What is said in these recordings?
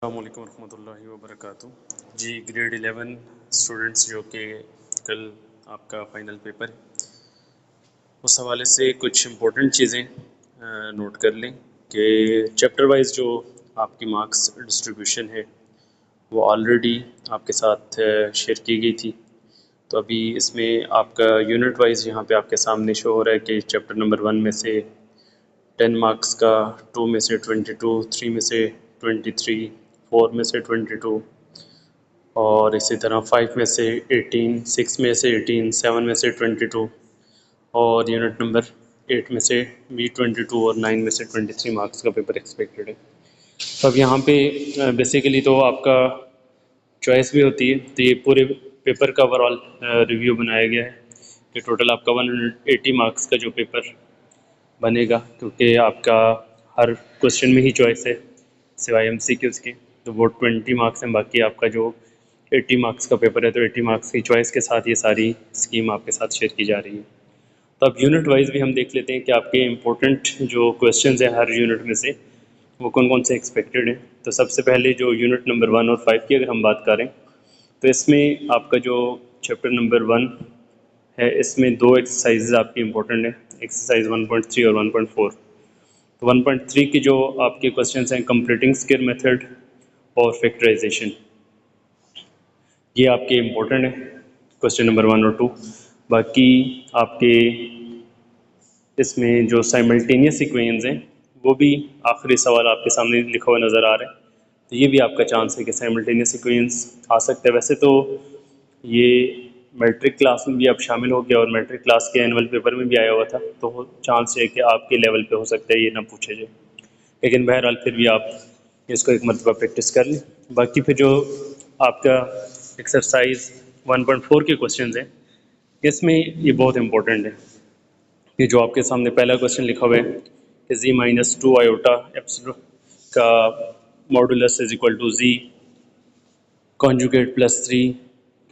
अस्सलामुअलैकुम रहमतुल्लाहि व बरकातुहू। जी ग्रेड 11 स्टूडेंट्स जो कि कल आपका फ़ाइनल पेपर है, उस हवाले से कुछ इम्पोर्टेंट चीज़ें नोट कर लें कि चैप्टर वाइज जो आपकी मार्क्स डिस्ट्रीब्यूशन है वो ऑलरेडी आपके साथ शेयर की गई थी। तो अभी इसमें आपका यूनिट वाइज यहाँ पे आपके सामने शो हो रहा है कि चैप्टर नंबर 1 में से 10 मार्क्स का, 2 में से 22, 3 में से 23, 4 में से 22 और इसी तरह 5 में से 18, 6 में से 18, 7 में से 22 और यूनिट नंबर 8 में से भी 22 और 9 में से 23 मार्क्स का पेपर एक्सपेक्टेड है। तो अब यहाँ पे बेसिकली तो आपका चॉइस भी होती है, तो ये पूरे पेपर का ओवरऑल रिव्यू बनाया गया है कि टोटल आपका 180 मार्क्स का जो पेपर बनेगा, क्योंकि आपका हर क्वेश्चन में ही चॉइस है सिवाय एमसीक्यूज़ के, तो वो 20 मार्क्स हैं। बाकी आपका जो 80 मार्क्स का पेपर है, तो 80 मार्क्स की चॉइस के साथ ये सारी स्कीम आपके साथ शेयर की जा रही है। तो अब यूनिट वाइज भी हम देख लेते हैं कि आपके इम्पोर्टेंट जो क्वेश्चंस हैं हर यूनिट में से वो कौन कौन से एक्सपेक्टेड हैं। तो सबसे पहले जो यूनिट नंबर 1 और 5 की अगर हम बात करें, तो इसमें आपका जो चैप्टर नंबर 1 है, इसमें दो एक्सरसाइजेज आपकी इम्पोर्टेंट है, एक्सरसाइज 1.3 और 1.4। तो 1.3 की जो आपके क्वेश्चंस हैं, कंप्लीटिंग स्क्वायर मेथड और फैक्टराइजेशन, ये आपके इम्पोर्टेंट है क्वेश्चन नंबर 1 और 2। बाकी आपके इसमें जो साइमल्टेनियस इक्वेशंस हैं वो भी आखिरी सवाल आपके सामने लिखा हुआ नज़र आ रहा है, तो ये भी आपका चांस है कि साइमल्टेनियस इक्वेशंस आ सकते हैं। वैसे तो ये मैट्रिक क्लास में भी अब शामिल हो गया और मैट्रिक क्लास के एनुअल पेपर में भी आया हुआ था, तो चांस है कि आपके लेवल पे हो सकता है ये ना पूछे जाए, लेकिन बहरहाल फिर भी आप इसको एक मरतबा प्रैक्टिस कर लें। बाकी फिर जो आपका एक्सरसाइज 1.4 के क्वेश्चन हैं, इसमें ये बहुत इंपॉर्टेंट है कि जो आपके सामने पहला क्वेश्चन लिखा हुआ है कि z-2 आयोटा एप्सिलॉन का modulus is equal to z conjugate plus 3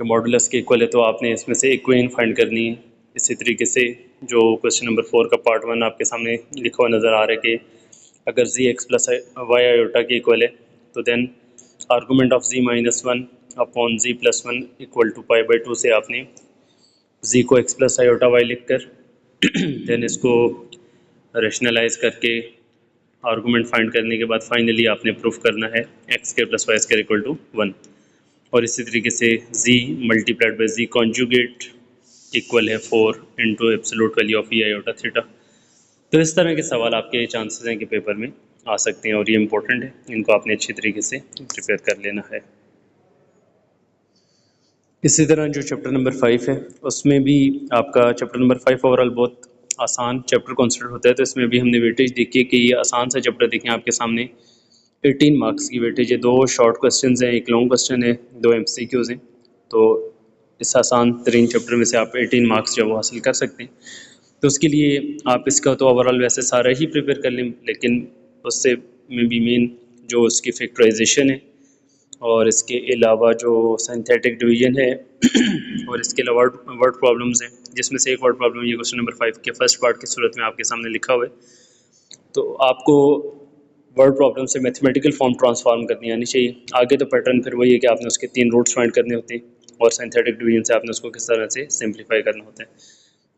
के मॉडुलस के इक्वल है, तो आपने इसमें से इक्वेशन फाइंड करनी है। इसी तरीके से जो क्वेश्चन नंबर 4 का पार्ट 1 आपके सामने लिखा हुआ नज़र आ रहा है कि अगर z x plus y iota के इक्वल है, तो then argument of z-1 upon z plus 1 equal to π/2 से आपने z को x प्लस आयोटा वाई लिख कर देन इसको रेशनलाइज करके आर्गूमेंट फाइंड करने के बाद फाइनली आपने प्रूफ करना है x square plus y square equal to 1। और इसी तरीके से z multiplied by z conjugate equal है 4 into absolute value of e iota theta. तो इस तरह के सवाल आपके चांसेस हैं कि पेपर में आ सकते हैं और ये इंपॉर्टेंट है, इनको आपने अच्छी तरीके से प्रिपेयर कर लेना है। इसी तरह जो चैप्टर नंबर 5 है, उसमें भी आपका चैप्टर नंबर 5 ओवरऑल बहुत आसान चैप्टर कंसिडर होता है, तो इसमें भी हमने वेटेज देखी है कि ये आसान सा चैप्टर देखें आपके सामने 18 मार्क्स की वेटेज है, दो शॉर्ट क्वेश्चंस हैं, एक लॉन्ग क्वेश्चन है, दो एमसीक्यूज़ हैं। तो इस आसान तरीन चैप्टर में से आप 18 मार्क्स जो वो हासिल कर सकते हैं। तो उसके लिए आप इसका तो ओवरऑल वैसे सारा ही प्रिपेयर कर लें, लेकिन उससे में भी मेन जो उसकी फैक्टराइजेशन है और इसके अलावा जो सिंथेटिक डिवीजन है और इसके अलावा वर्ड प्रॉब्लम्स हैं, जिसमें से एक वर्ड प्रॉब्लम ये क्वेश्चन नंबर 5 के फर्स्ट पार्ट की सूरत में आपके सामने लिखा हुआ है। तो आपको वर्ड प्रॉब्लम से मैथमेटिकल फॉर्म ट्रांसफॉर्म करनी आनी चाहिए। आगे तो पैटर्न फिर वही है कि आपने उसके 3 रूट्स फाइंड करने होते हैं और सिंथेटिक डिवीजन से आपने उसको किस तरह से सिंप्लीफाई करना होता है।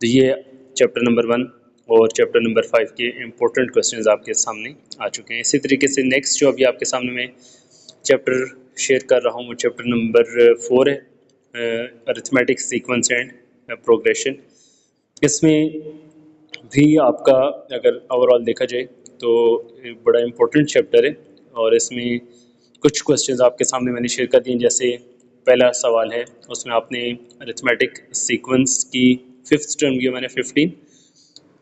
तो ये चैप्टर नंबर 1 और चैप्टर नंबर 5 के इम्पोर्टेंट क्वेश्चंस आपके सामने आ चुके हैं। इसी तरीके से नेक्स्ट जो अभी आपके सामने मैं चैप्टर शेयर कर रहा हूँ वो चैप्टर नंबर 4 है, अरिथमेटिक सीक्वेंस एंड प्रोग्रेशन। इसमें भी आपका अगर ओवरऑल देखा जाए तो एक बड़ा इम्पोर्टेंट चैप्टर है और इसमें कुछ क्वेश्चंस आपके सामने मैंने शेयर कर दिए। जैसे पहला सवाल है, उसमें आपने अरिथमेटिक सीक्वेंस की 5th टर्म गिवन है 15,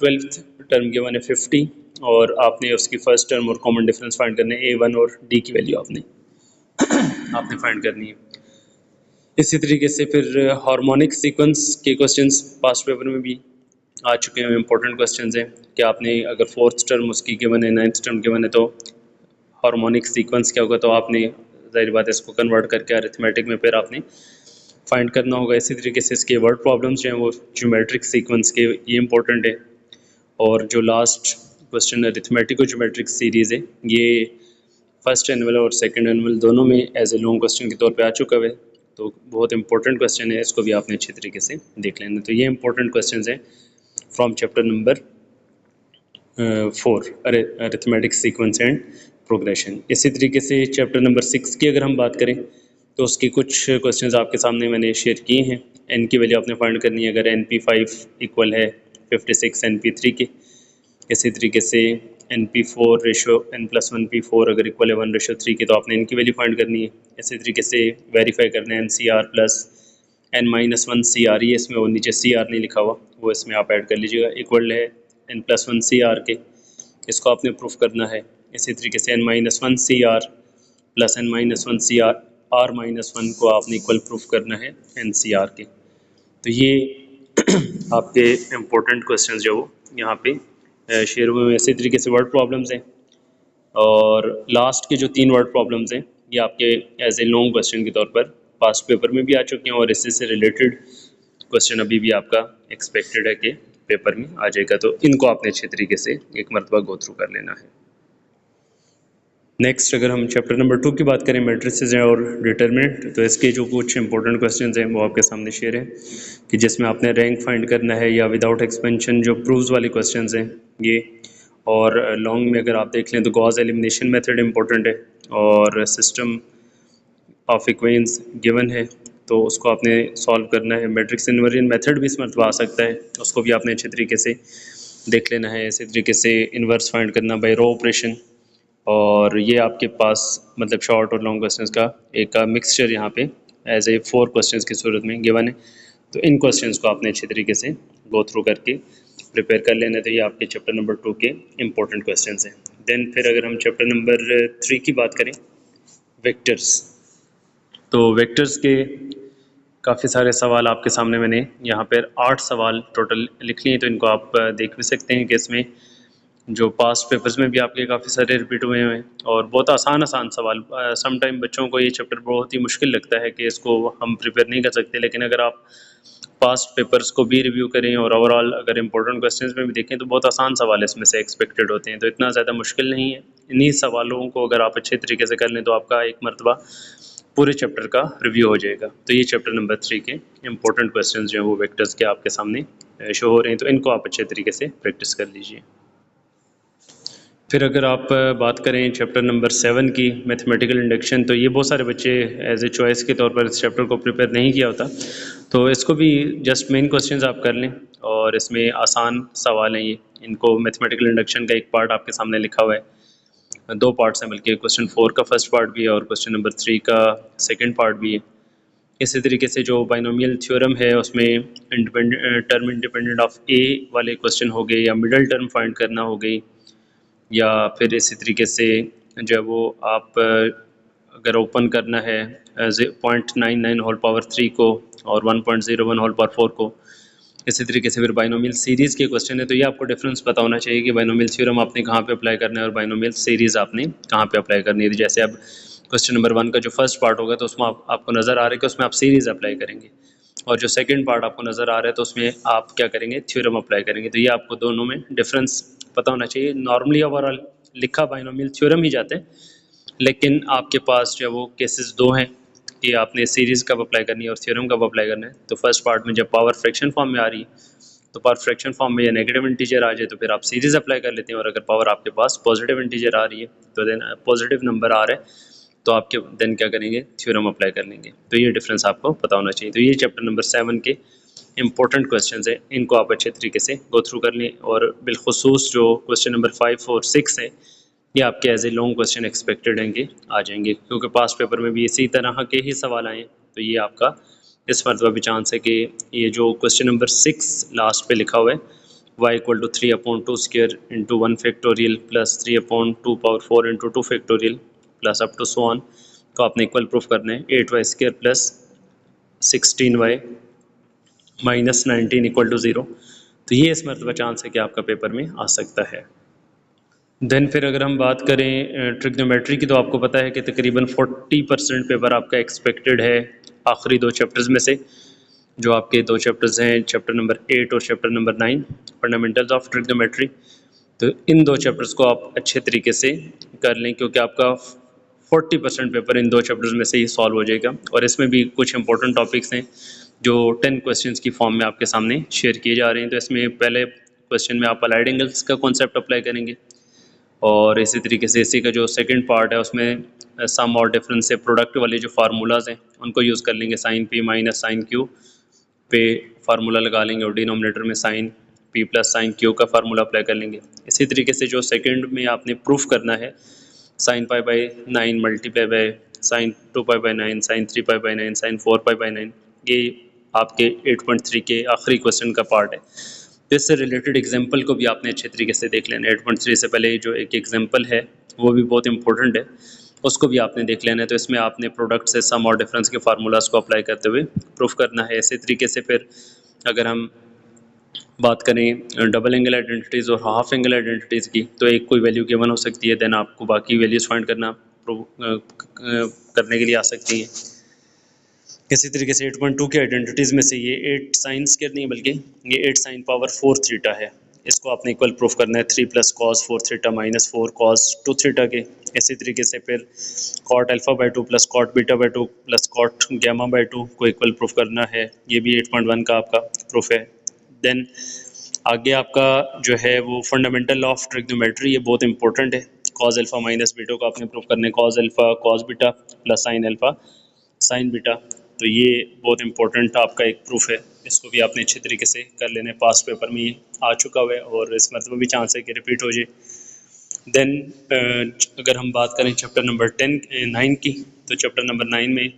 12th टर्म गिवन है 50 और आपने उसकी फर्स्ट टर्म और कॉमन डिफरेंस फाइंड करने a1 और d की वैल्यू आपने फाइंड करनी है। इसी तरीके से फिर हार्मोनिक सीक्वेंस के क्वेश्चंस पास्ट पेपर में भी आ चुके हैं, इंपॉर्टेंट क्वेश्चंस हैं कि आपने अगर 4th टर्म उसकी गिवन है, 9th टर्म गिवन है, तो हार्मोनिक सीक्वेंस क्या होगा, तो आपने जाहिर बात है इसको कन्वर्ट करके अरिथमेटिक में फिर आपने फाइंड करना होगा। इसी तरीके से इसके वर्ड प्रॉब्लम्स जो हैं वो ज्योमेट्रिक सीक्वेंस के, ये इंपॉर्टेंट है। और जो लास्ट क्वेश्चन अरिथमेटिक और ज्योमेट्रिक सीरीज़ है, ये फर्स्ट एनुअल और सेकंड एनुअल दोनों में एज ए लॉन्ग क्वेश्चन के तौर पे आ चुका है, तो बहुत इंपॉर्टेंट क्वेश्चन है, इसको भी आपने अच्छे तरीके से देख लेना। तो ये इंपॉर्टेंट क्वेश्चन हैं from chapter number 4 arithmetic sequence and progression. इसी तरीके से चैप्टर नंबर 6 की अगर हम बात करें तो उसके कुछ क्वेश्चंस आपके सामने मैंने शेयर किए हैं। एन की वैल्यू आपने फाइंड करनी है, अगर NP5 इक्वल है 56 NP3 के। इसी तरीके से NP4 रेशो N+1P4 अगर इक्वल है 1:3 के, तो आपने इनकी वैल्यू फाइंड करनी है। इसी तरीके से वेरीफाई करना है NCR प्लस N-1CR, ये इसमें वो नीचे CR नहीं लिखा हुआ, वो इसमें आप ऐड कर लीजिएगा, इक्वल है N+1CR के, इसको आपने प्रूफ करना है। इसी तरीके से N-1CR प्लस N-1CR R-1 को आपने इक्वल प्रूफ करना है NCR के। तो ये आपके इम्पोर्टेंट क्वेश्चन जो यहाँ पे शेयर हुए हैं। इसी तरीके से वर्ड प्रॉब्लम्स हैं, और लास्ट के जो 3 वर्ड प्रॉब्लम्स हैं ये आपके एज ए लॉन्ग क्वेश्चन के तौर पर पास्ट पेपर में भी आ चुके हैं, और इससे से रिलेटेड क्वेश्चन अभी भी आपका एक्सपेक्टेड है कि पेपर में आ जाएगा। तो इनको आपने अच्छे तरीके से एक मरतबा गो थ्रू कर लेना है। नेक्स्ट अगर हम चैप्टर नंबर 2 की बात करें, मैट्रिसेस हैं और डिटरमिनेंट, तो इसके जो कुछ इंपॉर्टेंट क्वेश्चंस हैं वो आपके सामने शेयर हैं, कि जिसमें आपने रैंक फाइंड करना है या विदाउट एक्सपेंशन जो प्रूव्स वाले क्वेश्चंस हैं ये। और लॉन्ग में अगर आप देख लें तो गॉस एलिमिनेशन मेथड इंपॉर्टेंट है, और सिस्टम ऑफ इक्वेशंस गिवन है तो उसको आपने सॉल्व करना है। मैट्रिक्स इन्वर्जन मेथड भी इस मरतबा आ सकता है, उसको भी आपने अच्छे तरीके से देख लेना है। इसी तरीके से इन्वर्स फाइंड करना बाय रो ऑपरेशन, और ये आपके पास मतलब शॉर्ट और लॉन्ग क्वेश्चंस का एक मिक्सचर यहाँ पे एज ए 4 क्वेश्चंस की सूरत में गिवन है। तो इन क्वेश्चंस को आपने अच्छे तरीके से गो थ्रू करके प्रिपेयर कर लेना। तो ये आपके चैप्टर नंबर 2 के इम्पोर्टेंट क्वेश्चंस हैं। देन फिर अगर हम चैप्टर नंबर 3 की बात करें, वेक्टर्स, तो वेक्टर्स के काफ़ी सारे सवाल आपके सामने मैंने यहाँ पर 8 सवाल टोटल लिख लिए, तो इनको आप देख भी सकते हैं कि इसमें जो पास्ट पेपर्स में भी आपके काफ़ी सारे रिपीट हुए हैं, और बहुत आसान सवाल। सम टाइम बच्चों को ये चैप्टर बहुत ही मुश्किल लगता है कि इसको हम प्रिपेयर नहीं कर सकते, लेकिन अगर आप पास्ट पेपर्स को भी रिव्यू करें और ओवरऑल अगर इंपॉर्टेंट क्वेश्चंस में भी देखें तो बहुत आसान सवाल इसमें से एक्सपेक्टेड होते हैं, तो इतना ज़्यादा मुश्किल नहीं है। इन्हीं सवालों को अगर आप अच्छे तरीके से कर लें तो आपका एक मरतबा पूरे चैप्टर का रिव्यू हो जाएगा। तो ये चैप्टर नंबर 3 के इंपॉर्टेंट क्वेश्चंस जो हैं वो वेक्टर्स के आपके सामने शो हो रहे हैं, तो इनको आप अच्छे तरीके से प्रैक्टिस कर लीजिए। फिर अगर आप बात करें चैप्टर नंबर 7 की, मैथमेटिकल इंडक्शन, तो ये बहुत सारे बच्चे एज ए चॉइस के तौर पर इस चैप्टर को प्रिपेयर नहीं किया होता, तो इसको भी जस्ट मेन क्वेश्चंस आप कर लें, और इसमें आसान सवाल हैं ये। इनको मैथमेटिकल इंडक्शन का एक पार्ट आपके सामने लिखा हुआ है, 2 पार्ट्स हैं बल्कि, क्वेश्चन 4 का फर्स्ट पार्ट भी है और क्वेश्चन नंबर 3 का सेकेंड पार्ट भी है। इसी तरीके से जो बाइनोमियल थ्योरम है उसमें टर्म इंडिपेंडेंट ऑफ ए वाले क्वेश्चन हो गए, या मिडल टर्म फाइंड करना हो गई, या फिर इसी तरीके से जब वो आप अगर ओपन करना है 0.99 होल पावर 3 को और 1.01 होल पावर 4 को। इसी तरीके से फिर बाइनोमियल सीरीज़ के क्वेश्चन है, तो ये आपको डिफरेंस पता होना चाहिए कि बाइनोमियल थ्योरम आपने कहाँ पे अप्लाई करना है और बाइनोमियल सीरीज़ आपने कहाँ पे अप्लाई करनी है। जैसे अब क्वेश्चन नंबर 1 का जो फर्स्ट पार्ट होगा तो उसमें आपको नज़र आ रहा है कि उसमें आप सीरीज़ अप्लाई करेंगे, और जो सेकेंड पार्ट आपको नज़र आ रहा है तो उसमें आप क्या करेंगे, थ्योरम अप्लाई करेंगे। तो ये आपको दोनों में डिफरेंस पता होना चाहिए। नॉर्मली ओवरऑल लिखा बाइनोमियल थ्योरम ही जाते हैं, लेकिन आपके पास जो वो केसेस 2 हैं कि आपने सीरीज़ कब अप्लाई करनी है और थ्योरम कब अप्लाई करना है। तो फर्स्ट पार्ट में जब पावर फ्रैक्शन फॉर्म में आ रही है तो पावर फ्रैक्शन फॉर्म में या नेगेटिव इंटीजर आ जाए तो फिर आप सीरीज़ अप्लाई कर लेते हैं, और अगर पावर आपके पास पॉजिटिव इंटीजर आ रही है तो देन पॉजिटिव नंबर आ रहा है तो आपके देन क्या करेंगे, थ्योरम अप्लाई कर लेंगे। तो ये डिफरेंस आपको पता होना चाहिए। तो ये चैप्टर नंबर 7 के इंपॉर्टेंट क्वेश्चंस हैं, इनको आप अच्छे तरीके से गो थ्रू कर लें, और बिलखुसूस जो क्वेश्चन नंबर 5 और 6 है ये आपके as a long question expected हैं कि आ जाएंगे, क्योंकि पास्ट पेपर में भी इसी तरह के ही सवाल आए। तो ये आपका इस मरतबा भी चांस है कि ये जो क्वेश्चन नंबर 6 लास्ट पे लिखा हुआ है y = 3/2 square into 1 factorial plus 3/2 power 4 into 2 factorial plus up to so on, तो आपने इक्वल प्रूफ करना है 8y square plus 16y minus 19 = 0। तो ये इस मरतबा चांस है कि आपका पेपर में आ सकता है। देन फिर अगर हम बात करें ट्रिग्नोमेट्री की, तो आपको पता है कि तकरीबन 40% पेपर आपका एक्सपेक्टेड है आखिरी 2 चैप्टर्स में से। जो आपके 2 चैप्टर्स हैं, चैप्टर नंबर 8 और chapter number 9 fundamentals of trigonometry. तो इन 2 चैप्टर्स को आप अच्छे तरीके से कर लें, क्योंकि आपका 40% पेपर इन 2 चैप्टर्स में से ही सॉल्व हो जाएगा। और इसमें भी कुछ इंपॉर्टेंट टॉपिक्स हैं जो 10 क्वेश्चंस की फॉर्म में आपके सामने शेयर किए जा रहे हैं। तो इसमें पहले क्वेश्चन में आप अलाइड एंगल्स का कॉन्सेप्ट अप्लाई करेंगे, और इसी तरीके से इसी का जो सेकंड पार्ट है उसमें सम और डिफरेंस से प्रोडक्ट वाले जो फार्मूलाज हैं उनको यूज़ कर लेंगे। Sine p minus sine q पे फार्मूला लगा लेंगे और डिनोमिनेटर में sine p plus sine q का फार्मूला अप्लाई कर लेंगे। इसी तरीके से जो सेकंड में आपने प्रूफ करना है, sine pi by 9 multiply by sine 2 pi by 9 sine 3 pi by 9 sine 4 pi by 9, ये आपके 8.3 के आखिरी क्वेश्चन का पार्ट है। तो इससे रिलेटेड एग्जाम्पल को भी आपने अच्छे तरीके से देख लेना है। 8.3 से पहले जो एक एग्जाम्पल है वो भी बहुत इंपॉर्टेंट है, उसको भी आपने देख लेना है। तो इसमें आपने प्रोडक्ट से सम और डिफरेंस के फार्मूलाज को अप्लाई करते हुए प्रूफ करना है। इसी तरीके से फिर अगर हम बात करें डबल एंगल आइडेंटिटीज़ और हाफ एंगल आइडेंटिटीज़ की, तो एक कोई वैल्यू गिवन हो सकती है, देन आपको बाकी वैल्यूज़ फाइंड करने के लिए आ सकती हैं। इसी तरीके से 8.2 के आइडेंटिटीज़ में से ये 8 साइंस के नहीं बल्कि ये 8 साइन पावर 4 थीटा है, इसको आपने इक्वल प्रूफ करना है 3 plus cos 4 theta minus 4 cos 2 theta के। इसी तरीके से फिर cot alpha by 2 plus cot beta by 2 plus cot gamma by 2 को इक्वल प्रूफ करना है, ये भी 8.1 का आपका प्रूफ है। देन आगे आपका जो है वो फंडामेंटल ऑफ ट्रिग्नोमेट्री, ये बहुत इंपॉर्टेंट है। कॉस अल्फा माइनस बीटा को आपने प्रूफ करना है cos alpha cos beta plus sine alpha sign beta, तो ये बहुत इंपॉर्टेंट आपका एक प्रूफ है, इसको भी आपने अच्छे तरीके से कर लेना है। पास्ट पेपर में ये आ चुका हुआ है और इस मतलब भी चांस है कि रिपीट हो जाए। देन अगर हम बात करें चैप्टर नंबर 9 की, तो चैप्टर नंबर 9 में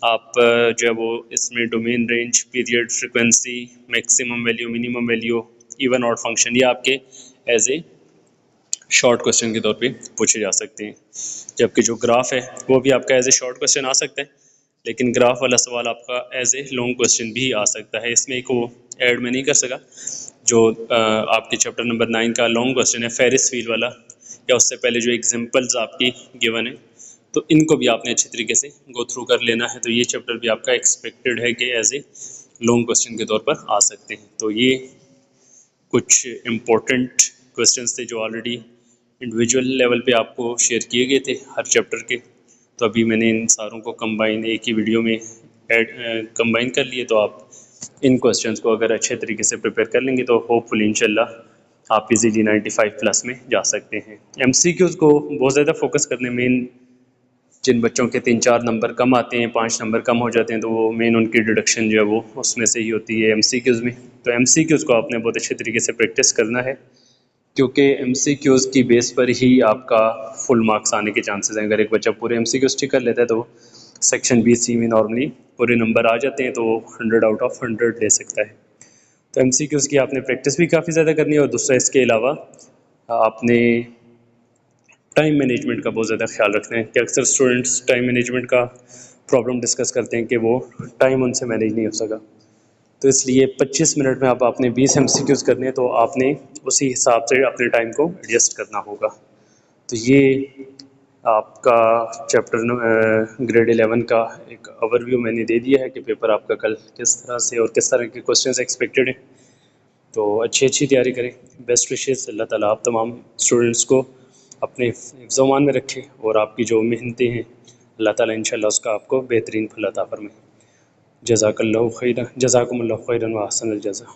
आप जो है वो इसमें domain range period frequency maximum value minimum value even odd function, ये आपके एज ए शॉर्ट क्वेश्चन के तौर पे पूछे जा सकते हैं। जबकि जो ग्राफ है वो भी आपका एज ए शॉर्ट क्वेश्चन आ सकता है, लेकिन ग्राफ वाला सवाल आपका एज ए लॉन्ग क्वेश्चन भी आ सकता है। इसमें एक वो ऐड में नहीं कर सका जो आपके चैप्टर नंबर 9 का लॉन्ग क्वेश्चन है फेरिस व्हील वाला, या उससे पहले जो एग्जांपल्स आपकी गिवन है, तो इनको भी आपने अच्छे तरीके से गो थ्रू कर लेना है। तो ये चैप्टर भी आपका एक्सपेक्टेड है कि एज ए लॉन्ग क्वेश्चन के तौर पर आ सकते हैं। तो ये कुछ इम्पोर्टेंट क्वेश्चंस थे जो ऑलरेडी इंडिविजुअल लेवल पे आपको शेयर किए गए थे हर चैप्टर के। तो अभी मैंने इन सारों को कंबाइन एक ही वीडियो में कंबाइन कर लिए। तो आप इन क्वेश्चंस को अगर अच्छे तरीके से प्रिपेयर कर लेंगे तो होपफुली इंशाल्लाह आप इजीली 95 प्लस में जा सकते हैं। एमसीक्यूज़ को बहुत ज़्यादा फोकस करने, मेन जिन बच्चों के 3-4 नंबर कम आते हैं, 5 नंबर कम हो जाते हैं, तो वो मेन उनकी डिडक्शन जो है वो उसमें से ही होती है एमसीक्यूज़ में। तो एमसीक्यूज़ को आपने बहुत अच्छे तरीके से प्रैक्टिस करना है, क्योंकि एमसीक्यूज़ की बेस पर ही आपका फुल मार्क्स आने के चांसेस हैं। अगर एक बच्चा पूरे एमसीक्यूज़ ठीक कर लेता है तो सेक्शन बी-सी में नॉर्मली पूरे नंबर आ जाते हैं, तो 100 आउट ऑफ 100 ले सकता है। तो एमसीक्यूज़ की आपने प्रैक्टिस भी काफ़ी ज़्यादा करनी है, और दूसरा इसके अलावा आपने टाइम मैनेजमेंट का बहुत ज़्यादा ख्याल रखना है कि अक्सर स्टूडेंट्स टाइम मैनेजमेंट का प्रॉब्लम डिस्कस करते हैं कि वो टाइम उनसे मैनेज नहीं हो सका। तो इसलिए 25 मिनट में आप आपने 20 एमसीक्यूज़ करने हैं, तो आपने उसी हिसाब से अपने टाइम को एडजस्ट करना होगा। तो ये आपका चैप्टर ग्रेड 11 का एक ओवरव्यू मैंने दे दिया है कि पेपर आपका कल किस तरह से और किस तरह के क्वेश्चंस एक्सपेक्टेड हैं। तो अच्छी तैयारी करें। Best wishes. अल्लाह ताला आप तमाम स्टूडेंट्स को अपने हिफ्ज़-ओ-मान में रखे, और आपकी जो मेहनतें हैं अल्लाह ताला इंशाल्लाह उसका आपको बेहतरीन फल अता फरमाए। जज़ाकल्लाहु खैरन, जज़ाकुमुल्लाहु खैरन व अहसनल जज़ा।